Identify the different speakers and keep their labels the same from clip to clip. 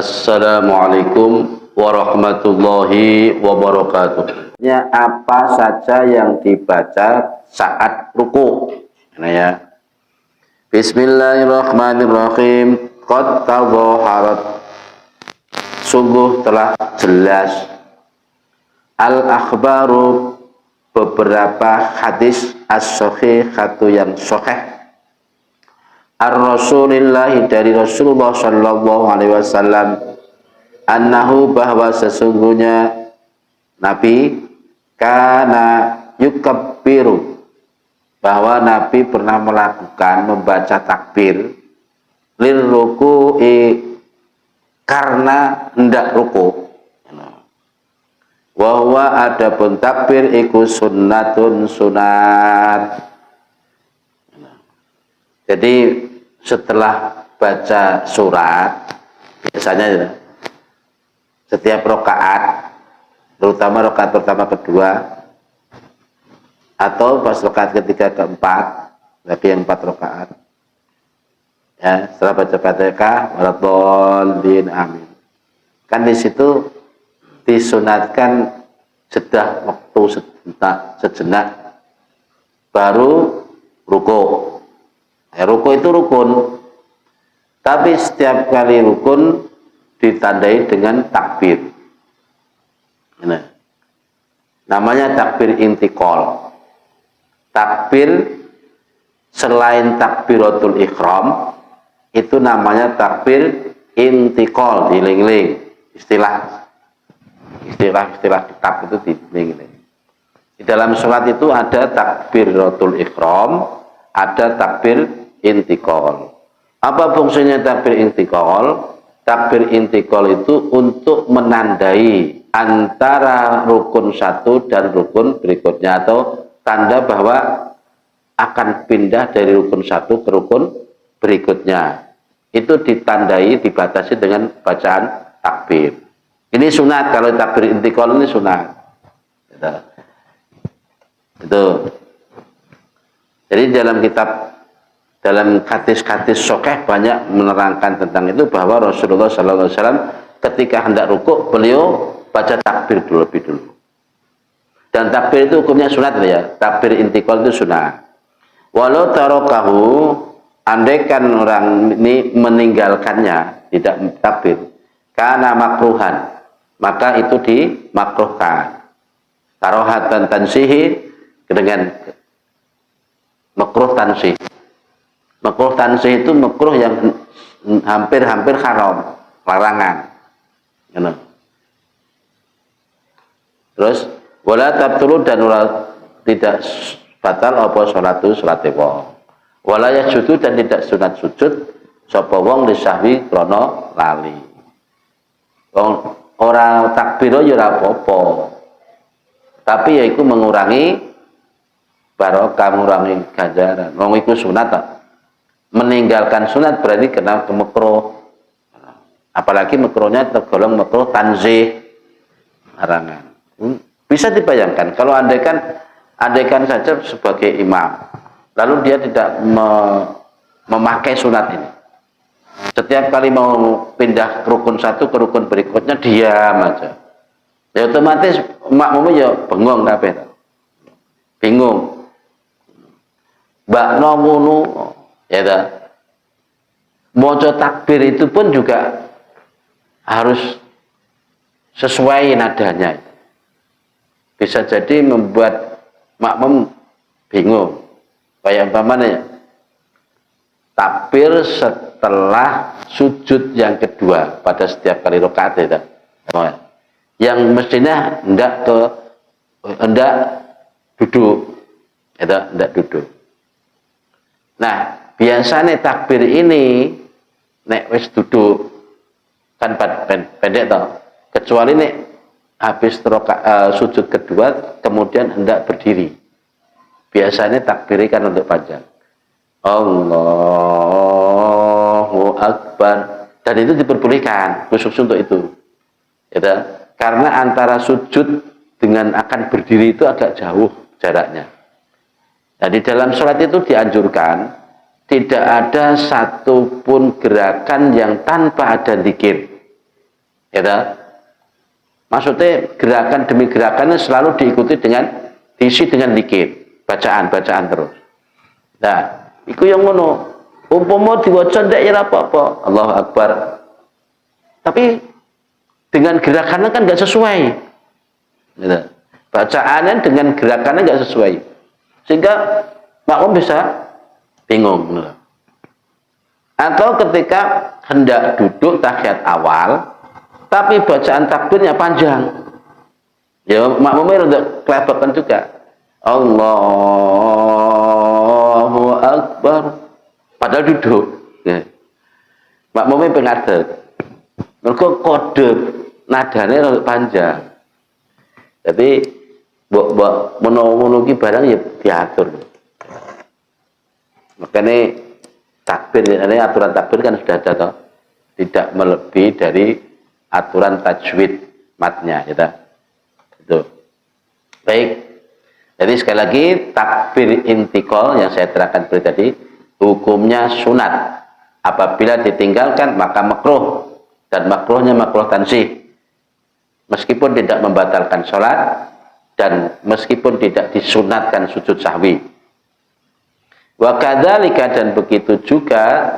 Speaker 1: Assalamualaikum warahmatullahi wabarakatuh. Apa saja yang dibaca saat ruku? Nah ya. Bismillahirrahmanirrahim. Qad tadhaharat, sungguh telah jelas, al-akhbaru, beberapa hadis as-sahihatu yang sahih, ar-rasulillahi, dari Rasulullah sallallahu alaihi wasallam, annahu, bahwa sesungguhnya Nabi, kana yukabbiru, bahwa Nabi pernah melakukan membaca takbir lil ruku'i, karena hendak ruku. Wa huwa, adapun takbir iku sunnatun, sunat. Jadi setelah baca surat, biasanya setiap rakaat, terutama rakaat pertama kedua, atau pas rakaat ketiga keempat, lagi yang 4 rakaat, ya, setelah baca Fatihah, waladhdallin, amin. Kan di situ disunatkan jeda waktu sejenak baru ruku. Ruku itu rukun, tapi setiap kali rukun ditandai dengan takbir. Nah, namanya takbir intikal. Takbir selain takbiratul ihram itu namanya takbir intikal, diling-ling. Istilah kitab itu diling-ling. Di dalam sholat itu ada takbiratul ihram, ada takbir intikal. Apa fungsinya takbir intikal? Takbir intikal itu untuk menandai antara rukun satu dan rukun berikutnya, atau tanda bahwa akan pindah dari rukun satu ke rukun berikutnya. Itu ditandai, dibatasi dengan bacaan takbir. Ini sunat, kalau takbir intikal ini sunat. Itu. Jadi dalam hadis-hadis sahih banyak menerangkan tentang itu, bahwa Rasulullah sallallahu alaihi wasallam ketika hendak rukuk, beliau baca takbir lebih dulu. Dan takbir itu hukumnya sunat ya. Takbir intikal itu sunat. Walau tarakahu, andaikan orang ini meninggalkannya, tidak takbir, karena makruhan, maka itu dimakruhkan. Karohatan tansihi, dengan makruh tansih. Makruh tansih itu makruh yang hampir-hampir haram, larangan. Terus wala tabtulu, dan tidak batal apa salatu salate wong. Wala yasjudu, dan tidak sunat sujud sapa wong lisahwi krana lali. Wong ora takbir ya ora apa-apa. Tapi yaiku mengurangi barokah, mengurangi ganjaran. Wong iku sunat tak? Meninggalkan sunat berarti kena ke makruh. Apalagi makruhnya tergolong makruh tanzih, larangan. Bisa dibayangkan kalau andaikan saja sebagai imam, lalu dia tidak memakai sunat ini. Setiap kali mau pindah ke rukun satu ke rukun berikutnya diam aja. Ya otomatis makmumnya ya bengong kabeh. Bingung. Mbak ngunu, ya dah. Maca takbir itu pun juga harus sesuai nadanya. Bisa jadi membuat makmum bingung. Kayak umpamanya takbir setelah sujud yang kedua pada setiap kali rakaat ya. Yang mestinya hendak duduk, hendak duduk. Nah, biasanya takbir ini nek wis duduk kan pendek toh. Kecuali nek habis sujud kedua kemudian hendak berdiri. Biasanya takbir kan untuk panjang. Allahu Akbar. Dan itu diperbolehkan khusus untuk itu. Ya, karena antara sujud dengan akan berdiri itu agak jauh jaraknya. Nah, di dalam sholat itu dianjurkan tidak ada satupun gerakan yang tanpa ada zikir. gitu. Maksudnya gerakan demi gerakannya selalu diikuti diisi dengan zikir, bacaan terus. Nah, iku yang ngono. Umpama diwaca ndak ya apa-apa, Allahu Akbar. Tapi dengan gerakannya kan nggak sesuai. Gitu. Bacaannya dengan gerakannya nggak sesuai. Sehingga makmum bisa bingung. Gitu. Atau ketika hendak duduk tahiyat awal, tapi bacaan takbirnya panjang. Ya makmumnya untuk kelebakan juga. Allahu Akbar. Padahal duduk. Ya. Makmumnya pengadil. Mereka kode nadanya panjang. Jadi mbok menawa ki barang ya diatur. Makanya takbir ini aturan takbir kan sudah ada toh. Tidak melebihi dari aturan tajwid matnya gitu. Itu. Baik. Jadi sekali lagi takbir intikal yang saya terangkan tadi hukumnya sunat. Apabila ditinggalkan maka makruh dan makruhnya makruh tansih. Meskipun tidak membatalkan sholat dan meskipun tidak disunatkan sujud sahwi. Wa kadzalika dan begitu juga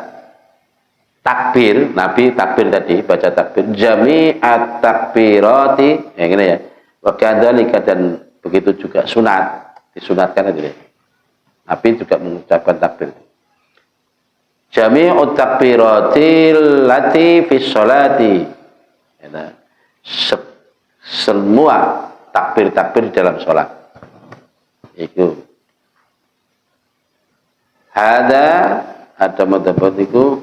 Speaker 1: takbir, Nabi takbir tadi baca takbir jami'at takbirati yang ini ya. Wa kadzalika dan begitu juga sunat, disunatkan tadi. Nabi juga mengucapkan takbir. Jami'ut takbiratil lati fi sholati. Semua takbir-takbir dalam sholat. Itu. Ada madhabat itu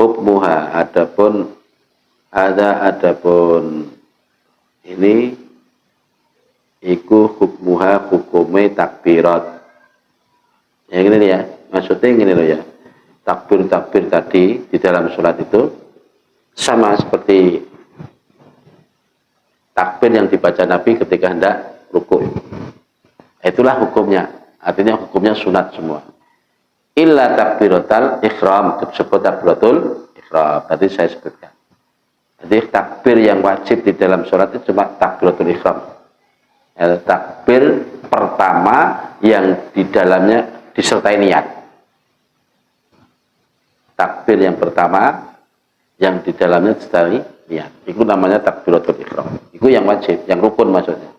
Speaker 1: hukmuha. Adapun ini iku hukmuha hukume takbirat. Yang ini ya, maksudnya ini loh ya. Takbir-takbir tadi di dalam sholat itu sama seperti takbir yang dibaca Nabi ketika hendak rukuk. Itulah hukumnya. Artinya hukumnya sunat semua. Illa takbiratul ihram, disebut takbiratul ihram. Tadi saya sebutkan. Jadi takbir yang wajib di dalam sholat itu cuma takbiratul ihram. Takbir pertama yang di dalamnya disertai niat. Takbir yang pertama yang di dalamnya disertai niat. Itu namanya takbiratul ihram. Itu yang wajib, yang rukun maksudnya.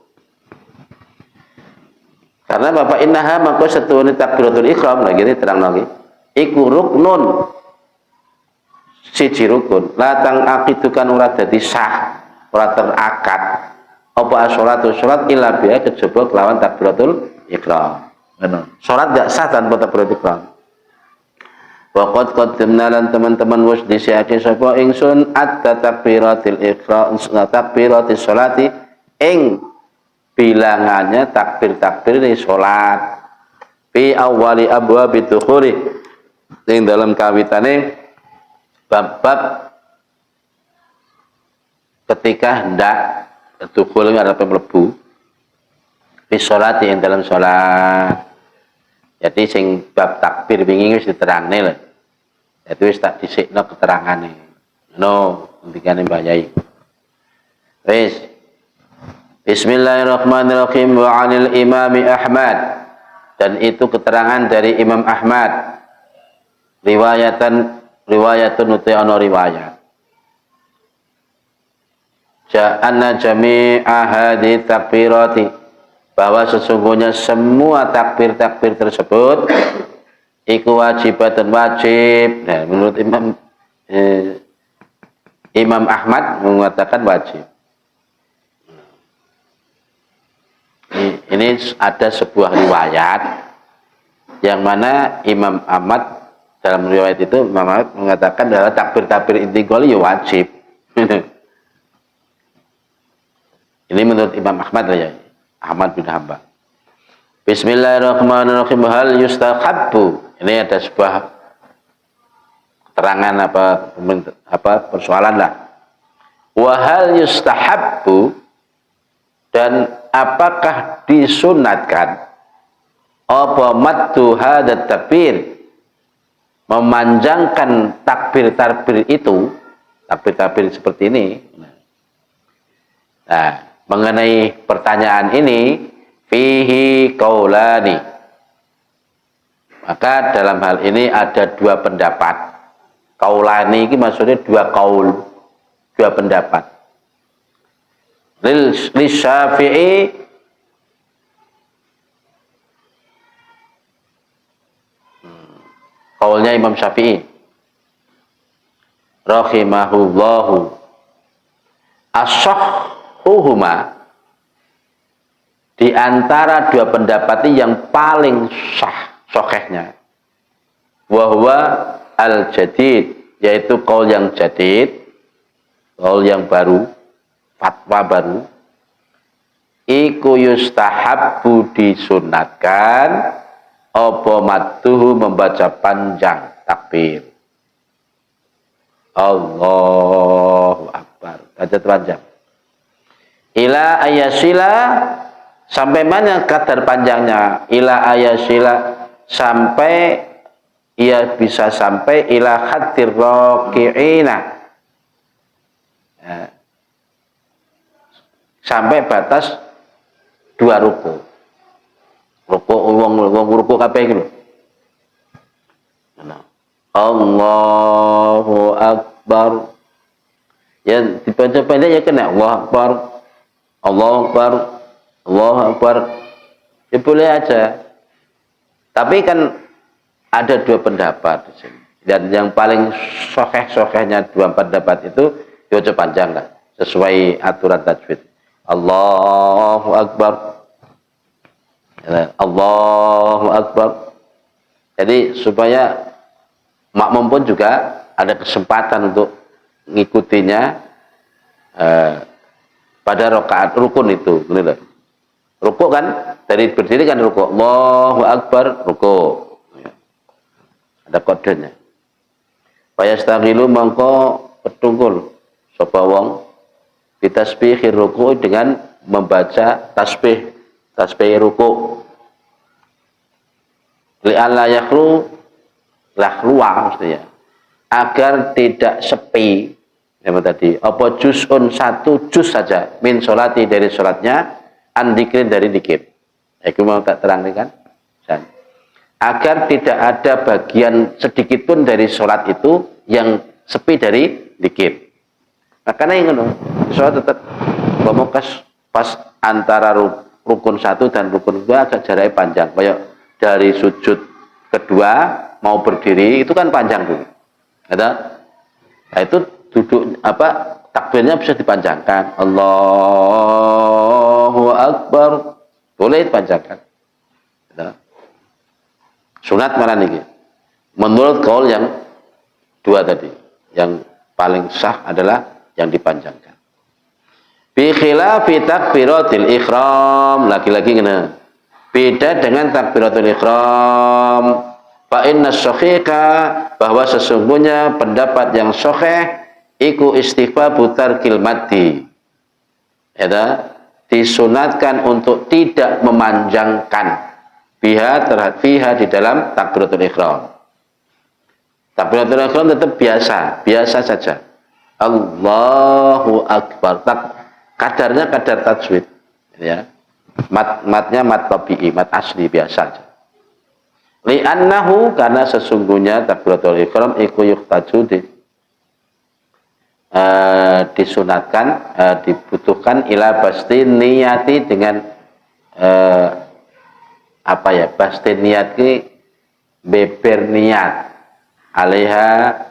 Speaker 1: Karena Bapak innaha maka setuhune takbiratul ihram lagi ini terang lagi. Iku ruknun siji rukun. Latang akidukan ora dadi sah, ora terakad. Apa sholatu sholat illa biha kejaba kelawan takbiratul ihram. Ngono. Salat enggak sah tanpa takbiratul ihram. Waqad qaddamna lan teman-teman wis disiake sapa ingsun at-takbiratil ihram takbiratis sholati ing bilangannya takbir-takbir ini sholat fi awali abwabi dukhuli ing dalam kawitane bab-bab ketika hendak dukhul ada mlebu fi sholati ing dalam sholat. Jadi sing bab takbir wingi wis diterangne lho. Itu wis tak dhisikno keterangane. No, ngendikane Mbah Yai. Wis. Bismillahirrahmanirrahim wa 'anil Imami Ahmad. Dan itu keterangan dari Imam Ahmad. Riwayatun uti ana riwayat. Ja'anna jami'a hadhihi takbirati. Bahwa sesungguhnya semua takbir-takbir tersebut iku wajibatan wajib. Nah, menurut Imam Ahmad mengatakan wajib. Ini ada sebuah riwayat yang mana Imam Ahmad dalam riwayat itu Imam Ahmad mengatakan adalah takbir-takbir intikal ya wajib. Ini menurut Imam Ahmad ya. Ahmad bin Hanbal. Bismillahirrahmanirrahim. Hal yustahabbu. Ini ada sebuah keterangan persoalan lah. Wa hal yustahabbu dan apakah disunatkan apa maddu hadat takbir memanjangkan takbir-takbir itu takbir-takbir seperti ini. Nah, mengenai pertanyaan ini, fihi qaulani. Maka dalam hal ini ada dua pendapat. Qaulani ini maksudnya dua qaul, dua pendapat. Lil Syafi'i qaulnya Imam Syafi'i rahimahullahu as-sahhuhuma, di antara dua pendapat ini yang paling sahihnya wa huwa al-jadid, yaitu qaul yang jadid, qaul yang baru, fatwa baru, iku yustahabbu disunatkan apa matuhu membaca panjang takbir. Allahu Akbar, baca panjang. Ila ayasila, sampai mana kadar panjangnya? Ila ayasila, sampai ia bisa sampai ila hadir raki'ina, sampai batas 2 ruku. Wong ruku kabeh iki lho. Allahu Akbar. Ya dibaca pendek ya kena Allahu Akbar. Allahu Akbar. Allahu Akbar. Ya boleh aja. Tapi kan ada dua pendapat di sini. Dan yang paling sahih-sahihnya dua pendapat itu dibaca panjang lah, sesuai aturan tajwid. Allahu Akbar. Allahu Akbar. Jadi supaya makmum pun juga ada kesempatan untuk ngikutinya pada rakaat rukun itu. Rukuk kan, dari berdiri kan rukuk, Allahu Akbar, rukuk. Ada kodenya. Fayastaqilu mangko petungkul sapa wong bitasbihir rukuk dengan membaca tasbih rukuk. Li'alla yakhlu lahluwa, maksudnya agar tidak sepi, apa tadi, apa juz'un, satu juz saja min sholati, dari sholatnya, andikrin, dari dikir. Aku mau tak terang kan, agar tidak ada bagian sedikit pun dari sholat itu yang sepi dari dikir. Makanya ingin sholat tetap ngomong pas antara rukun 1 dan rukun 2 agak jaraknya panjang, kayak dari sujud kedua mau berdiri itu kan panjang dulu. Nah, itu duduk takbirnya bisa dipanjangkan. Allahu Akbar, boleh dipanjangkan. Nah, sunat malah nih. Menurut kaul yang dua tadi, yang paling sah adalah yang dipanjangkan. Bi khilafi takbiratil ihram, lagi-lagi kena beda dengan takbiratul ihram. Fa inna sahihka, bahwa sesungguhnya pendapat yang sahih iku istighbabu tarkil maddi, ya, disunatkan untuk tidak memanjangkan fiha di dalam takbiratul ihram. Takbiratul ihram tetap biasa saja. Allahu Akbar, kadarnya kadar tajwid, ya. Matnya mat tabi'i, mat asli biasa saja. Li'annahu, karena sesungguhnya takbiratul ihram iku yuhtaju disunatkan, dibutuhkan ila basti niyati, dengan basti niat ki beber niat alaiha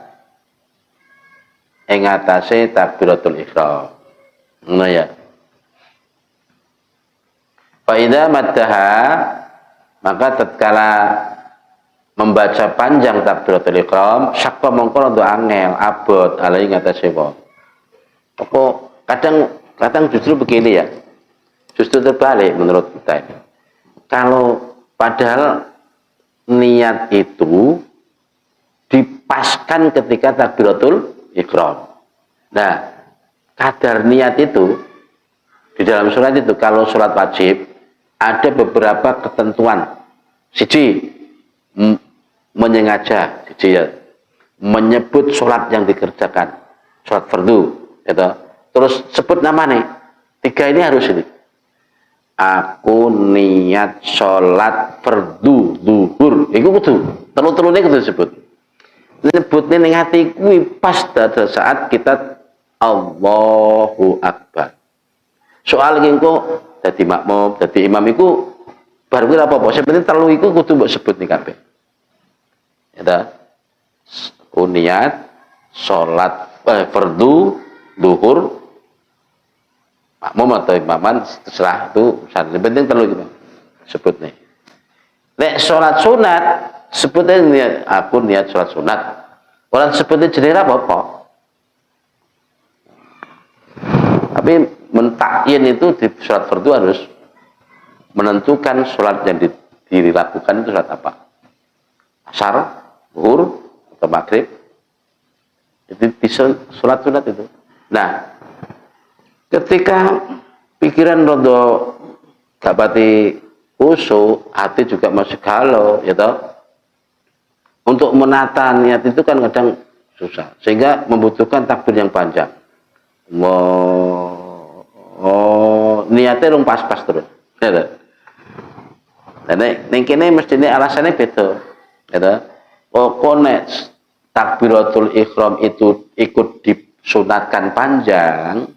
Speaker 1: ing atase takbiratul ihram. Ngono ya. Fa idza maddaha, maka tatkala membaca panjang takbiratul ihram, syaqqa mongko untuk angel abot alai ngatasé wong. Apa kadang justru begini ya. Justru terbalik menurut kita ini. Kalau padahal niat itu dipaskan ketika takbiratul ihram. Nah, kadar niat itu di dalam sholat itu, kalau sholat wajib ada beberapa ketentuan. Siji, menyengaja, siji ya, menyebut sholat yang dikerjakan. sholat fardu, gitu. Terus sebut namanya. 3 ini harus ini. Aku niat sholat fardu zuhur. Iku kudu. Telu-telune kudu disebut. Nyebutnya ning hati kuwi pas pada saat kita Allahu Akbar. Soal iki engko dadi makmum, dadi imam iku bar kuwi apa-apa. Sing penting telu iku kudu mbok sebut ning kabeh. Ya. Niat sholat fardu zuhur, makmum atau imaman terserah itu. Yang penting telu iki sebut nih. Nek sholat sunat sebutnya niat, aku niat sholat sunat. Orang sebutnya jenis apa-apa. Tapi mentakyin itu di sholat fardu harus menentukan sholat yang dilakukan itu sholat apa. Asar, zuhur, atau maghrib. Itu bisa sholat sunat itu. Nah, ketika pikiran rodo gak pati khusyuk, hati juga masih galau, ya toh. Untuk menata niat itu kan kadang susah, sehingga membutuhkan takbir yang panjang. Niatnya rung pas-pas terus. Ya toh. Nek kene mestine alasannya beda. Ya toh. Pokoknya takbiratul ihram itu ikut disunatkan panjang,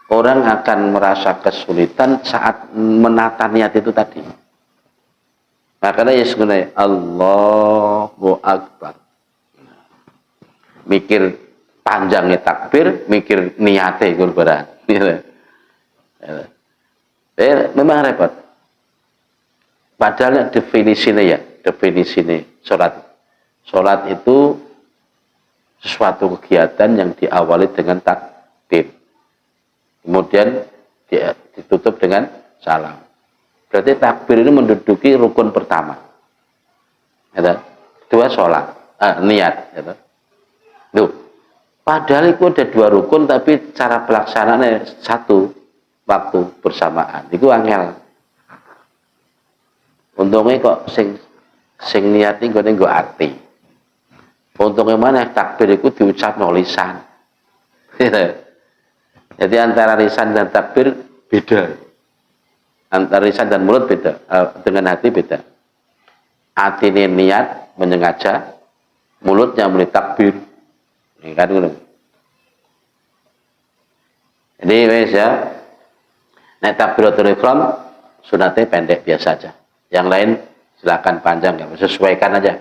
Speaker 1: orang akan merasa kesulitan saat menata niat itu tadi. Makanya ya sebenarnya Allahu Akbar. Mikir panjangnya takbir, mikir niatnya kurban. Memang repot. Padahal definisinya sholat. Sholat itu sesuatu kegiatan yang diawali dengan takbir. Kemudian ditutup dengan salam. Berarti takbir ini menduduki rukun pertama. Ya, kedua sholat, niat. Ya, loh, padahal itu ada 2 rukun, tapi cara pelaksanaannya satu waktu bersamaan. Itu angel. Untungnya kok sing niat ini kok arti. Untungnya mana takbir itu diucap no lisan. Jadi antara lisan dan takbir beda. Antara lisan dan mulut beda, dengan hati beda. Hati ini niat menyengaja, mulutnya mulai takbir. Ini kan gitu. Jadi wes ya, nek takbiratul ihram sunatnya pendek biasa aja. Yang lain silakan panjang, ya sesuaikan aja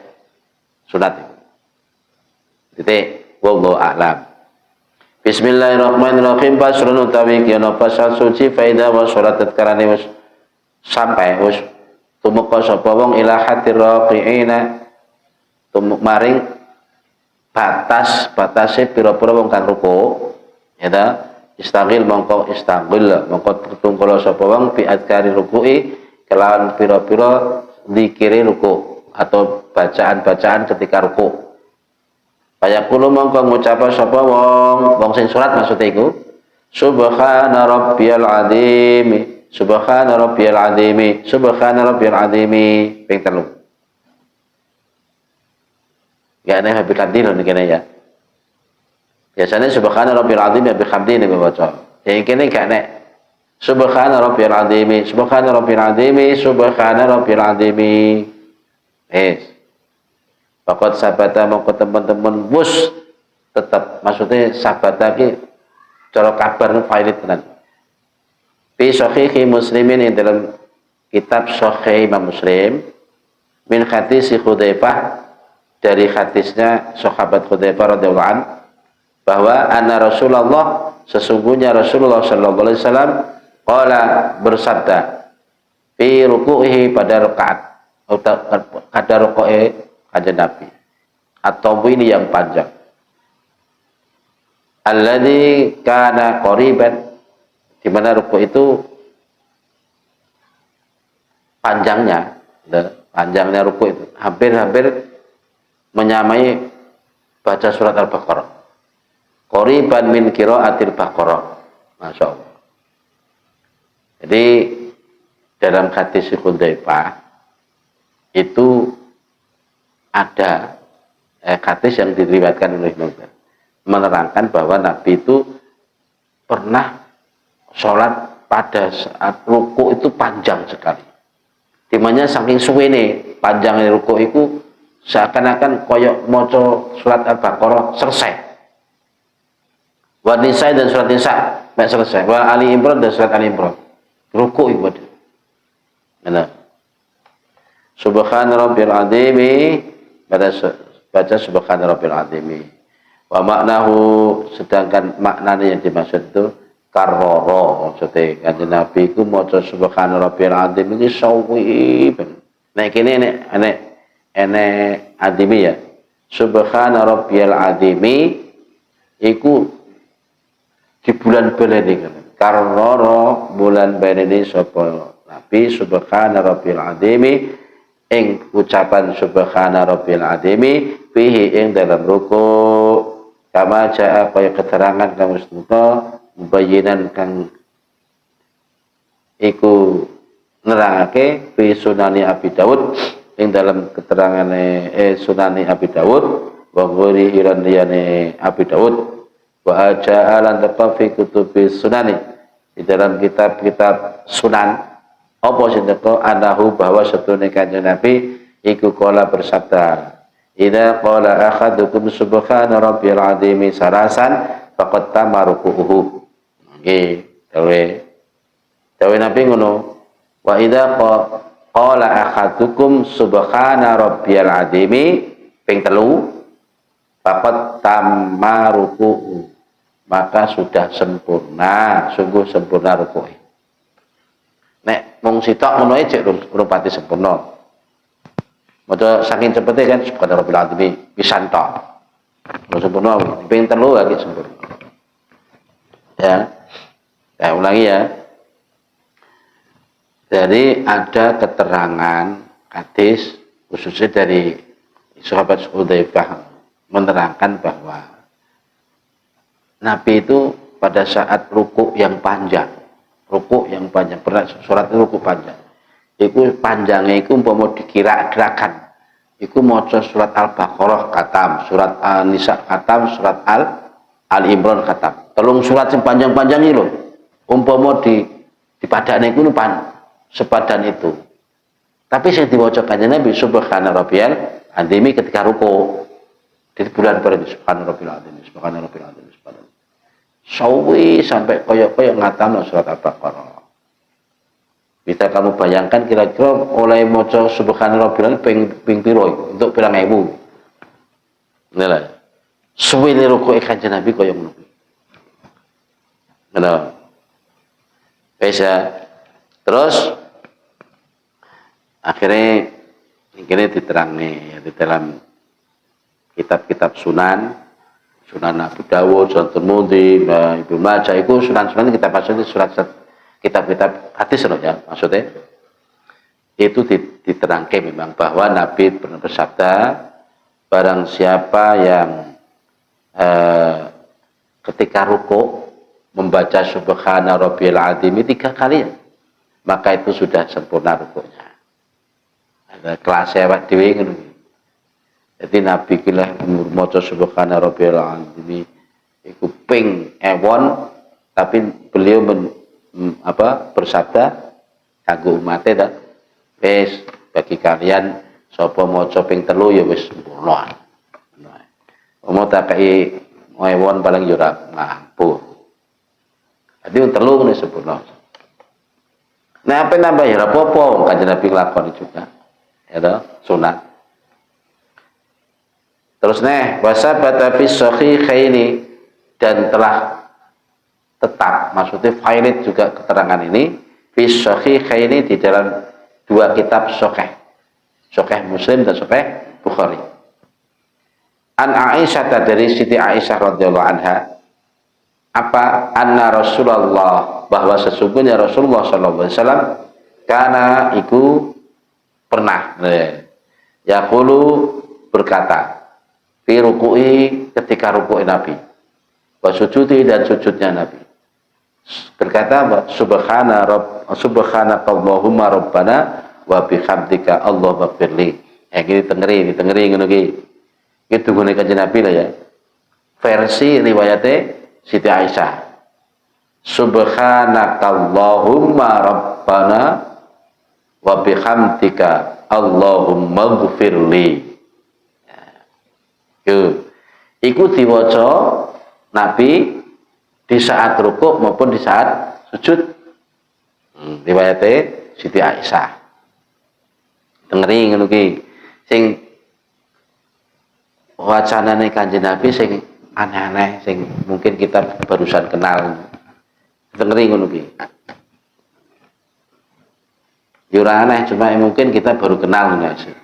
Speaker 1: sunat. Titik, wallahu a'lam. Bismillahirrahmanirrahim. Pasrun utawi kiana pasal suci faida wa sholat tatkarane wis sampai wis tumeka sapa wong ila hatir raqiina tumuk maring batase pira-pira wong kang ruku ya ta istaghil mongko tertungkol sapa wong bi adkari ruku'i kelawan pira-pira zikire ruku atau bacaan-bacaan ketika ruku. Fayaqulu mongko ngucap sapa wong sing salat maksudnya iku subhana rabbiyal azim. Subhana rabbiyal azimi, subhana rabbiyal azimi. Ping 3. Gak ada habis hamdi loh kene ya. Biasanya subhana rabbiyal azimi habis hamdi nih baca. Yang kene gak nek subhana rabbiyal azimi, subhana rabbiyal azimi, subhana rabbiyal azimi. Pokok sabata mongko teman-teman bus tetap maksudnya sabata ki cara kabar valid tenan. Fi sahihi Muslimin yang dalam kitab Sahih Imam Muslim min hadis Hudzaifah dari hadisnya sahabat Hudzaifah radhiyallahu anhu bahwa anna Rasulullah sesungguhnya Rasulullah sallallahu alaihi wasallam qala bersabda fi ruku'ihi pada rakaat atau pada ruku'i kanjeng Nabi atau ini yang panjang alladzi kana qariban di mana ruku itu panjangnya ruku itu hampir menyamai baca surat Al-Baqarah. Qariban min qiraatil Baqarah. Masya Allah. Jadi dalam hadis Hudzaifah itu ada hadis yang diriwayatkan oleh Imam menerangkan bahwa Nabi itu pernah sholat pada saat ruku itu panjang sekali. Dimana saking suwene panjangnya ruku itu seakan-akan koyok moco surat Al-Baqarah selesai. Wa Nisa dan surat Nisa selesai. Wa Ali Imran dan surat Ali Imran. Ruku itu. Nah. Subhana rabbil azimi, baca subhana rabbil azimi. Wa maknahu, sedangkan maknanya yang dimaksud itu karroro, maksudnya kanjeng Nabi ku maca subhana rabbil azim iki sawi. Nek kene nek azimi ya. Subhana rabbil azimi iku di bulan belene kan. Karroro bulan belene sapa Nabi subhana rabbil azimi ing ucapan subhana rabbil azimi fihi ing dalam ruku kama jaa kaya keterangan kang mustafa mubayyinan kang iku nerangake fi sunani Abi Daud ing dalam keterangane sunani Abi Daud wa ghori iran liyane Abi Daud wa jaa lan tepa fi kutubi sunani di dalam kitab-kitab sunan apa sing teko anahu bahwa setune kanjeng Nabi iku kala bersabda idza qala ahadukum subhana rabbil azimi sarasan faqad tamarukuhu nggih dawe Nabi ngono wa idza qala ahadukum subhana rabbil azimi ping 3 faqad tamarukuhu maka sudah sempurna sungguh sempurna ruku'e. Nek mung sitok ngono ae cek rupati sempurna. Maca saking cepete kan subhana rabbil azim pisan tok. Ora sempurna, ping 3 lagi sempurna. Ya. Saya ulangi ya. Jadi ada keterangan hadis khususnya dari sahabat Hudzaifah menerangkan bahwa Nabi itu pada saat ruku yang panjang pernah surat ruku panjang iku panjangnya iku umpama dikira-kirakan iku maca surat Al-Baqarah katam, surat An-Nisa katam, surat Al-Imran katam, telung surat yang panjang-panjang iki lho umpama dipadane iku sepadan itu tapi sing diwaca kanjeng Nabi subhana rabbiyal azimi ketika ruku di bulan berarti subhana rabbil azim subhana rabbil azim subhana sawi sampai koyok-koyok ngatamno surat Al-Baqarah. Bisa kamu bayangkan kira-kira oleh maca subhanallah bilang ping piro untuk pirang ewu. Nela. Suwi ni ruku kanjeng Nabi koyok ngono. Nela. Bisa. Terus akhirnya ini diterangnya ya, di dalam kitab-kitab Sunan Abu Dawud, Sunan Tirmidzi, Ibnu Majah itu sunan-sunan kita maksudnya surat kitab-kitab hadis ya maksudnya itu diterangkan memang bahwa Nabi pernah bersabda barang siapa yang ketika ruku membaca subhana rabbil azim 3 kali maka itu sudah sempurna rukunya. Ada kelas awak dhewe ngono. Jadi Nabi kila maca subhana rabbil azim iku ping ewon tapi beliau bersabda kanggo umate ta wis bagi kalian sapa maca ping 3 ya wis sempurna. Mau tak kai ewon paling yo ora mampu. Jadi wong 3 ngene sempurna. Nah apa nambah ya apa-apa kanjeng Nabi nglakoni juga. Ya toh sunat. Terus wasabata fi sahihaini dan telah tetap maksudnya valid juga keterangan ini fi sahihaini di dalam 2 kitab sahih Muslim dan sahih Bukhari. An Aisyah dari Siti Aisyah radhiyallahu anha apa anna Rasulullah bahwa sesungguhnya Rasulullah sallallahu alaihi wasallam kana iku pernah yaqulu berkata fi ruku'i ketika ruku'i Nabi wa sujudi dan sujudnya Nabi berkata subhanakallahumma rabbana wa bihamdika Allahumma firli gini tengeri ngono iki gitu gune kanjeng Nabi lah ya versi riwayatnya Siti Aisyah. Subhanakallahumma rabbana wa bihamdika Allahumma gfirli. Iku diwaca Nabi di saat rukuk maupun di saat sujud. Riwayatnya Siti Aisyah. Dengeri ngono ki. Sing wacanane Kanjeng Nabi sing aneh-aneh sing mungkin kita barusan kenal. Dengeri ngono ki. Ya ora aneh, cuma mungkin kita baru kenal ngono sih.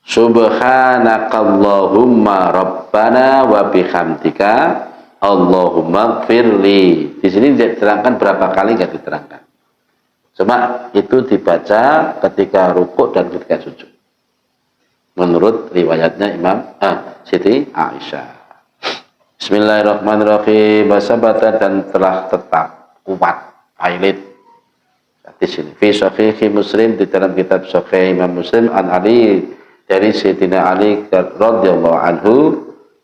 Speaker 1: Subhanakallahumma rabbana wa bihamdika Allahumma gfirli. Di sini diterangkan berapa kali enggak diterangkan. Cuma itu dibaca ketika rukuk dan ketika sujud. Menurut riwayatnya Siti Aisyah. Bismillahirrahmanirrahim. Wasabata dan telah tetap kuat, valid. Di sini. Fi Sahih Muslim di dalam kitab Sahih Imam Muslim an Ali dari Sayyidina Ali radhiyallahu anhu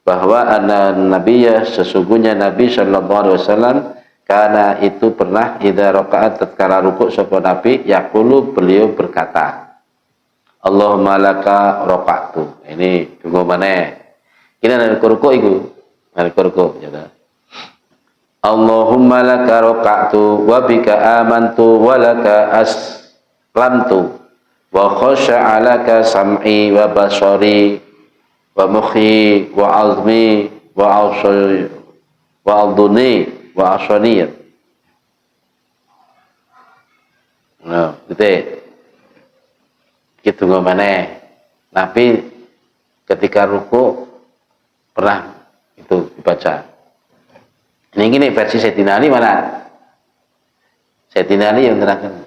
Speaker 1: bahwa anna nabiyya sesungguhnya Nabi sallallahu alaihi wasallam karena itu pernah idza rakaat tatkala rukuk sapa Nabi yaqulu beliau berkata Allahumma laka raqatu. Ini tunggu mana? Ini dari rukuk itu. Dari rukuk ya dah. Allahumma laka raqatu wa bika amantu wa laka aslamtu wa khasha'a laka sam'i wa basari wa mukhi wa azmi wa asri wa alduni wa asaniyat. Nah, gitu nggak mana? Nabi ketika ruku pernah itu dibaca. Ini gini versi Sayyidina Ali mana? Sayyidina Ali yang terangkan.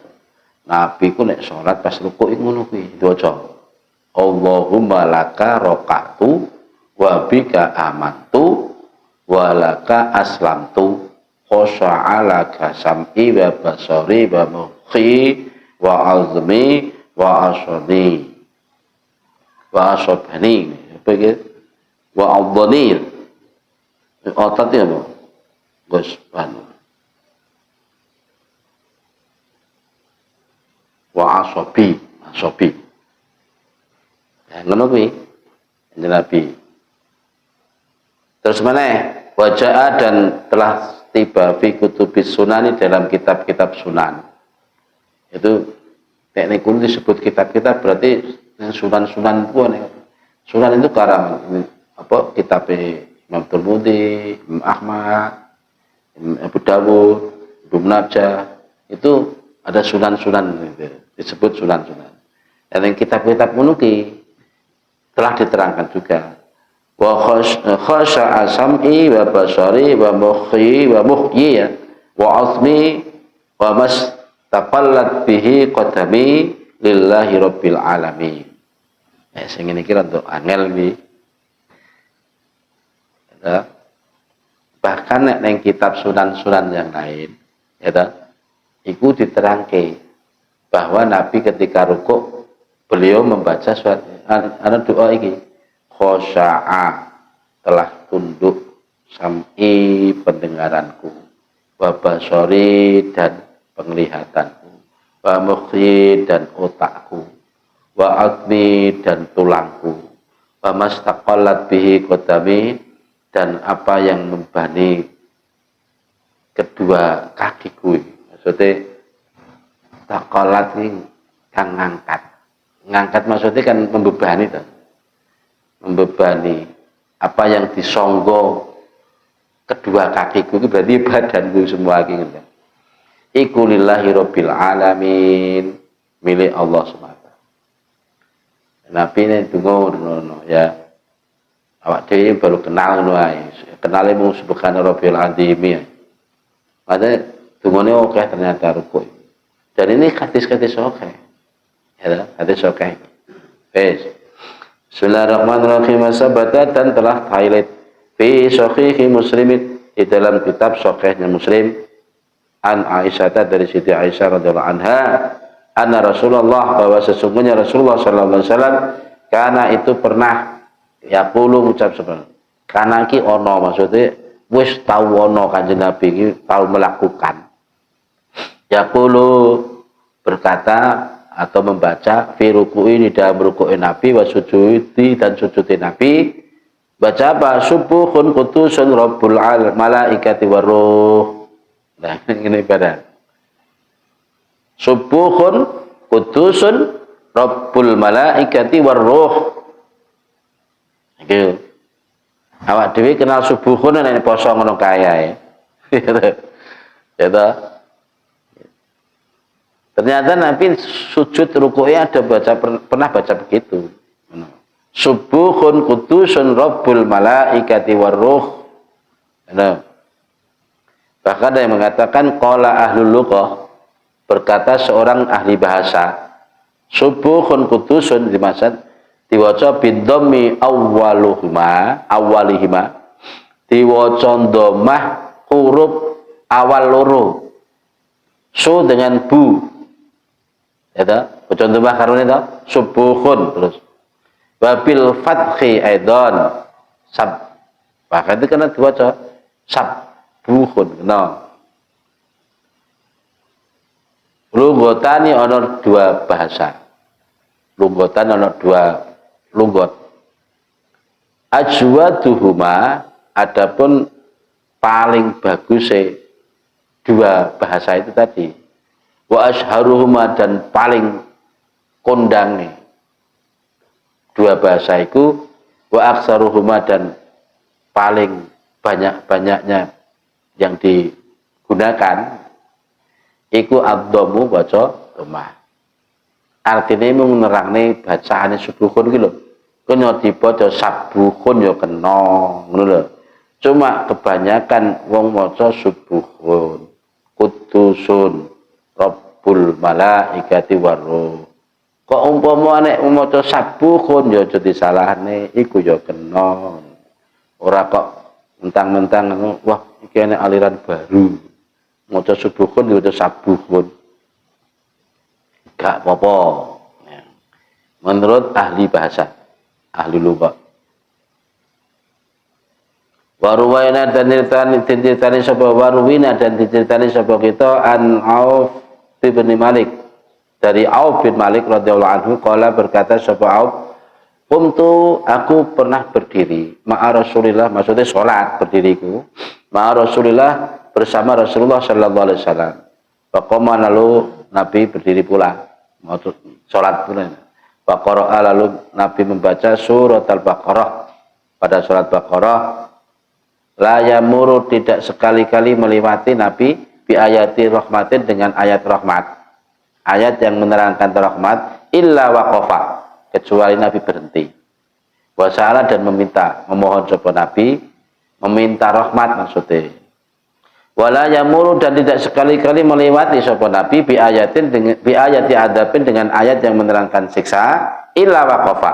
Speaker 1: Nabi ku nek sholat pas ruku itu ngono kuwi diwaca. Allahumma laka raqatu wa bika amantu wa laka aslamtu khosha'a laka sam'i wa basari wa mukhi wa azmi wa asani wa asabani wa aldhanir otot ya Bu Gus wa asabi ya ngono kuwi Nabi. Terus mana wajah dan telah tiba fi kutubis sunani dalam kitab-kitab sunan. Itu teknik kuno disebut kitab-kitab berarti sunan-sunan itu sunan itu karangan apa kitab Imam Tirmidzi, Imam Ahmad, Imam Abu Dawud, Ibnu Majah itu ada sunan-sunan itu disebut sunan-sunan. Dan yang kitab-kitab kuno telah diterangkan juga wa khasha'a sam'i wa basari wa mukhi wa muhyi wa azmi wa mastaqallat bihi qadami lillahi rabbil alamin. Sing ngene iki rada angel iki. Ya. Bahkan nek neng kitab sunan-sunan yang lain, ya ta, iku diterangke bahwa Nabi ketika rukuk beliau membaca surat ana doa iki khosya'a telah tunduk sam'i pendengaranku wa basari dan penglihatanku wa mukhi dan otakku wa azmi dan tulangku wa mastaqallat bihi qadami dan apa yang membani kedua kakiku. Maksudnya taqallat ini kang ngangkat maksudnya kan membebani tuh. Membebani apa yang disonggo kedua kakiku itu berarti badanku semua gitu. Iku lillahi rabbil alamin milik Allah SWT. Nabi ini tunggu ya awak dhewe baru kenal ngono ae. Kenale mung subhana rabbil azim ya. Padahal tungune oke ternyata rukuk. Dan ini hadis-hadis oke. Ya, hadis oke. Wes. Bismillahirrahmanirrahim. Sabata dan telah highlight fi sahih Muslim di dalam kitab sahihnya Muslim an Aisyah dari Siti Aisyah radhiyallahu anha anna Rasulullah bahwa sesungguhnya Rasulullah sallallahu alaihi wasallam karena itu pernah yaqulu ngucap sapa. Karena iki ana maksudnya wis tau ana Kanjeng Nabi iki tau melakukan. Yaqulu berkata atau membaca fi ruku'i di dalam ruku'i Nabi wa sujudi dan sujudi Nabi. Baca apa? Subuhun qudusun rabbul malaikati waruh. Nah, ini ibarat. Subuhun qudusun rabbul malaikati waruh. Gitu. Awak dhewe kenal subuhun nek poso ngono kae. Ya. Ternyata Nabi sujud ruku'nya ada pernah baca begitu. Subuhun qudusun rabbul malaikati waruh. Bahkan ada yang mengatakan qala ahlul lughah, berkata seorang ahli bahasa, subuhun qudusun dimaksud diwaca bidhammi awwalihima diwaca dhammah huruf awal loro su dengan bu ya ta waca dhammah karone ta subuhun terus wabil fathi aidon sab bahkan itu kena diwaca sabbuhun no lunggotani ana dua bahasa lunggotan ana dua lunggot ajwaduhuma adapun paling bagus dua bahasa itu tadi wa asharuhuma dan paling kondangnya dua bahasa itu wa aksaruhuma dan paling banyak-banyaknya yang digunakan iku ad-dhammu waca dhammah. Artine mung nerangne bacaane subuhun iki lho. Kena dibaca sabuhun ya kena ngono lho. Cuma kebanyakan wong maca subuhun, qudusun, rabbul malaikati waruh. Kok umpama nek maca sabuhun ya aja disalahne, iku ya kena. Ora kok mentang-mentang wah iki ana aliran baru. Maca subuhun ya maca sabuhun. Gak apa-apa. Menurut ahli bahasa, ahli lughah. Waruwaina dan diceritani sapa waruwina dan diceritani sapa kita an Auf bin Malik. Dari Auf bin Malik radhiyallahu anhu qala berkata sapa Auf, "Qumtu aku pernah berdiri ma'a Rasulillah," maksudnya salat berdiriku, ma'a Rasulillah bersama Rasulullah sallallahu alaihi wasallam. Faqama lalu Nabi berdiri pula, mau salat pula. Baqarah lalu Nabi membaca surat Al-Baqarah. Pada surat Baqarah la yamuru tidak sekali-kali melewati Nabi bi ayati rahmatin dengan ayat rahmat. Ayat yang menerangkan rahmat illa waqafa, kecuali Nabi berhenti. Wasa'ala dan memohon sapa Nabi, meminta rahmat maksudnya. Wala yamuru dan tidak sekali-kali melewati sapa Nabi bi ayati adabin dengan ayat yang menerangkan siksa illa waqafa,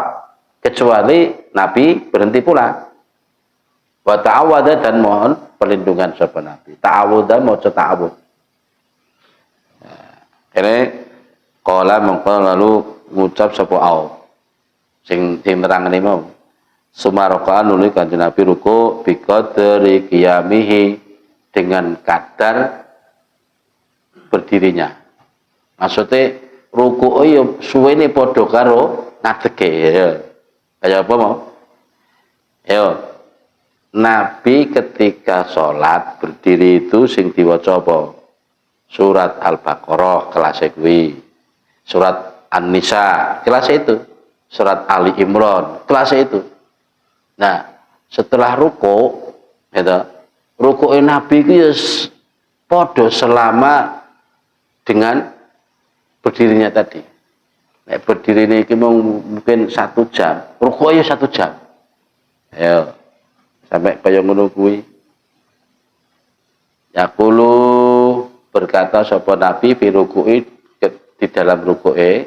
Speaker 1: kecuali Nabi berhenti pula. Wa ta'awwadha dan mohon perlindungan sapa Nabi. Ta'awudha maca ta'awud. Ini qala mengko lalu ngucap sapa au sing nerangane mau. Sumaraka nuli Kanjeng Nabi ruku bi qadri qiyamihi dengan kadar berdirinya. Maksudnya ruku yo suwene padha karo ngadege ya. Kaya apa mau? Yo. Nabi ketika sholat berdiri itu sing diwaca apa? Surat Al-Baqarah kelas kuwi. Surat An-Nisa kelas itu. Surat Ali Imran kelas itu. Nah, setelah ruku gitu, ruku'in Nabi itu ya podo selama dengan berdirinya tadi. Nek berdiri ini mungkin 1 jam, ruku'nya 1 jam. Ayo, sampai kaya ngono kuwi. Yaqulu berkata sapa Nabi fi ruku'i di dalam ruku'e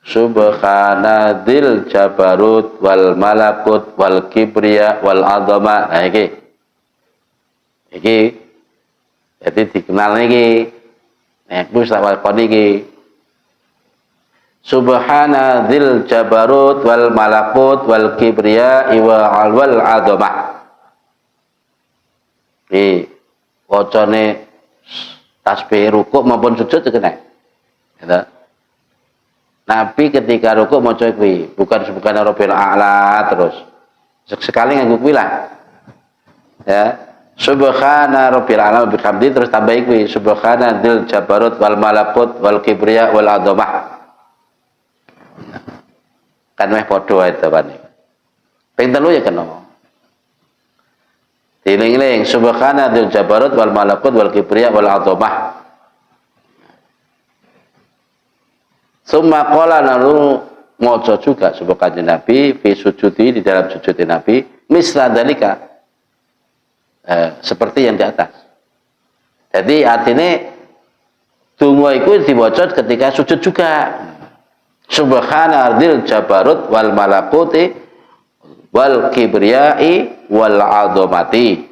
Speaker 1: subhanadzil jabarut wal malakut wal kibriya wal azama. Nah iki jadi dikenal iki nek wis tak wakoni iki Subhana dzil jabarut wal malakut wal kibriya wal azamah. Wacane tasbih rukuk maupun sujud itu kena. Gitu. Nabi ketika rukuk maca kuwi, bukan subhana rabbil a'la terus. Sekali nganggo kuwi lah. Ya. Subhana rabbil a'la bihamdi terus tambah kuwi subhana dzil jabarut wal malakut wal kibriya wal azamah. Kan meh padha wae tepane. Ping telu ya kena. Diling-ling subhana dzil jabarut wal malakut wal kibriya wal azamah. Summa qala lalu maca juga subhana Nabi fi sujudi di dalam sujud Nabi misla dalika seperti yang di atas. Jadi artinya donga iku diwaca ketika sujud juga. Subhana dzil jabarut wal malakuti wal kibriyai wal azamati.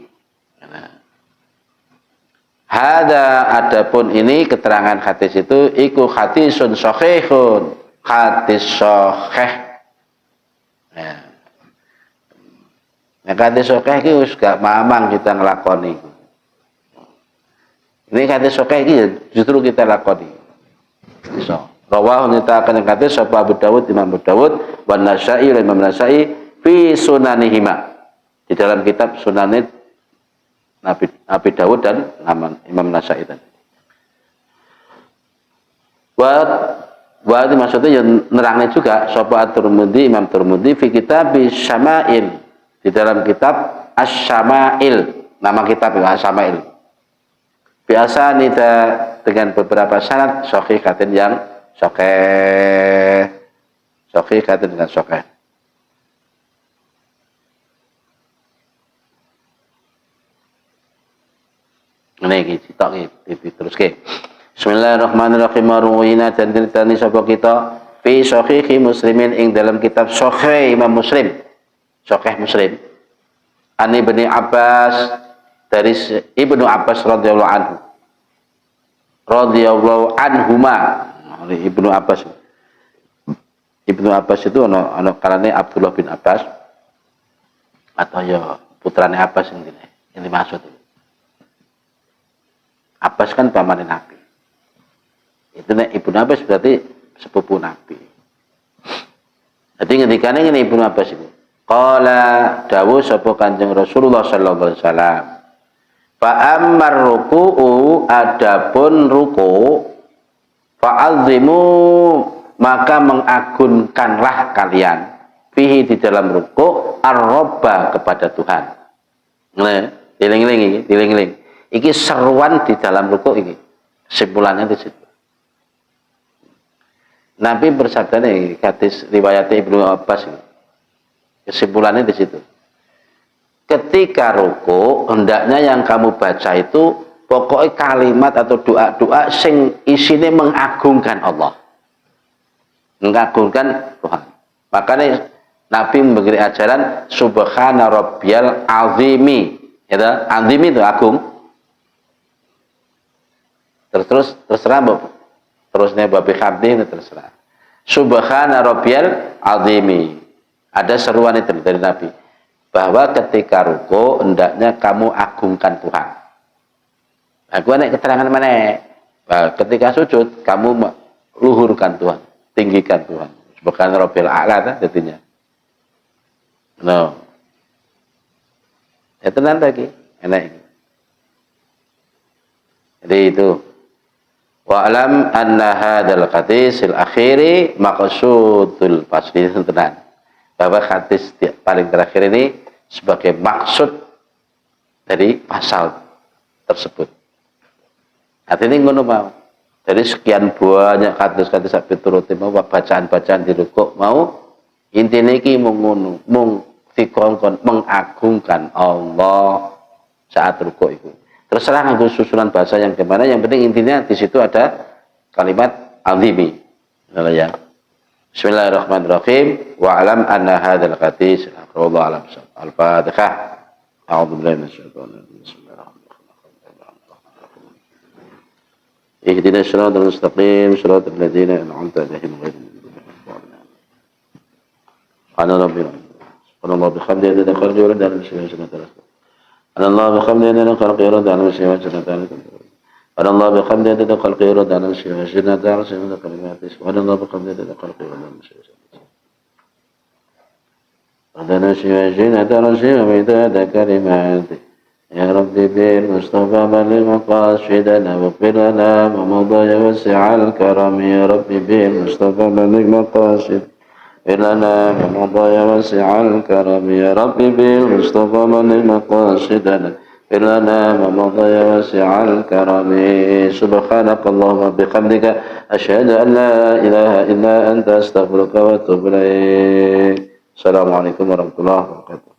Speaker 1: Hada adapun ini keterangan hadis itu iku hadisun sahihun, hadis sahih. Ya. Nah, hadis sahih iki wis gak mamang kita nglakoni. Ini hadis sahih iki justru kita lakoni. Iso. Rawahu nyatakan hadis sapa Abu Dawud Imam Abu Dawud wan Nasa'i dan Imam Nasa'i fi sunanihima. Di dalam kitab Sunanid Nabi Dawud dan Imam Nasa'i tadi. Wa itu maksudnya yang nerangnya juga sapa At-Tirmidzi Imam Tirmidzi fi kitab Syama'il di dalam kitab Asy-Syama'il, nama kitab Asy-Syama'il. Biasa nida dengan beberapa syarat sahihatin yang sahih katen dengan sahih. Ini kita terus ke. Bismillahirrahmanirrahim. Ruwina dan ceritani sapa kita fi sahihi Muslimin ing dalam kitab Sahih Imam Muslim. Sahih Muslim. An Ibnu Abbas dari Ibnu Abbas radhiyallahu anhu. Radhiyallahu anhuma. Ibnu Abbas. Ibnu Abbas itu ana kalane Abdullah bin Abbas atau ya putrane Abbas yang dimaksud. Abbas kan pamane Nabi. Itu nek Ibnu Abbas berarti sepupu Nabi. Jadi ngendikane ngene Ibnu Abbas itu. Qala dawuh sapa Kanjeng Rasulullah sallallahu alaihi wasallam. Fa ammar ruku'u adapun ruku' fa'azimu maka mengagunkanlah kalian fihi di dalam ruku' ar-robba kepada Tuhan. Diling-iling iki seruan di dalam ruku' iki. Simpulannya di situ. Nabi bersabda nih hadis riwayat Ibnu Abbas ini. Kesimpulannya di situ. Ketika ruku' hendaknya yang kamu baca itu pokoknya kalimat atau doa-doa sing isine mengagungkan Allah. Mengagungkan Tuhan. Makanya Nabi memberi ajaran subhana rabbiyal azimi. Ya, azimi itu agung. Terserah terusnya babi khabdi ini terserah. Subhana rabbiyal azimi. Ada seruan itu dari Nabi bahwa ketika ruku hendaknya kamu agungkan Tuhan. Aku nek keterangan mana? Ketika sujud kamu luhurkan Tuhan, tinggikan Tuhan. Subhana rabbil a'la jadinya. No. Itu nanti lagi, enak. Jadi itu. Wa alam anna hadzal hadisil akhiri maqsudul fasli tenan. Bahwa hadis paling terakhir ini sebagai maksud dari pasal tersebut. Artinya ngono mau. Dari sekian banyak hadis-hadis sampai turut mau bacaan-bacaan di rukuk mau intinya iki mung ngono, mung dikongkon mengagungkan Allah saat rukuk itu. Terserah nganggo susunan bahasa yang gimana, yang penting intinya di situ ada kalimat azimi. Ya. Bismillahirrahmanirrahim. Wa alam anna hadzal hadis wallahu alam. Al-Fatihah. A'udzu billahi minasyaitonir rajim. Ihdinas siratal mustaqim, siratal ladzina an'amta 'alaihim ghairil سبحان ربي سبحان الله بحمده عدد خلقه ورد على المسلمين وسنة سبحان الله بحمده عدد خلقه ورد على المسلمين وسنة سبحان الله بحمده عدد خلقه ورد على المسلمين وسنة كلماته سبحان الله بحمده عدد خلقه ورد على المسلمين عدد وسنة رسيم ومداد كلماته يا ربي بالمصطفى بلغ مقاصدنا واغفر لنا ومضى وسع الكرم يا ربي بالمصطفى بلغ مقاصدنا اغفر لنا ومضى وسع الكرم يا ربي بالمصطفى بلغ مقاصدنا اغفر لنا ومضى وسع الكرم سبحانك اللهم وبحمدك أشهد أن لا إله إلا أنت أستغفرك وأتوب إليك. السلام عليكم ورحمة الله وبركاته.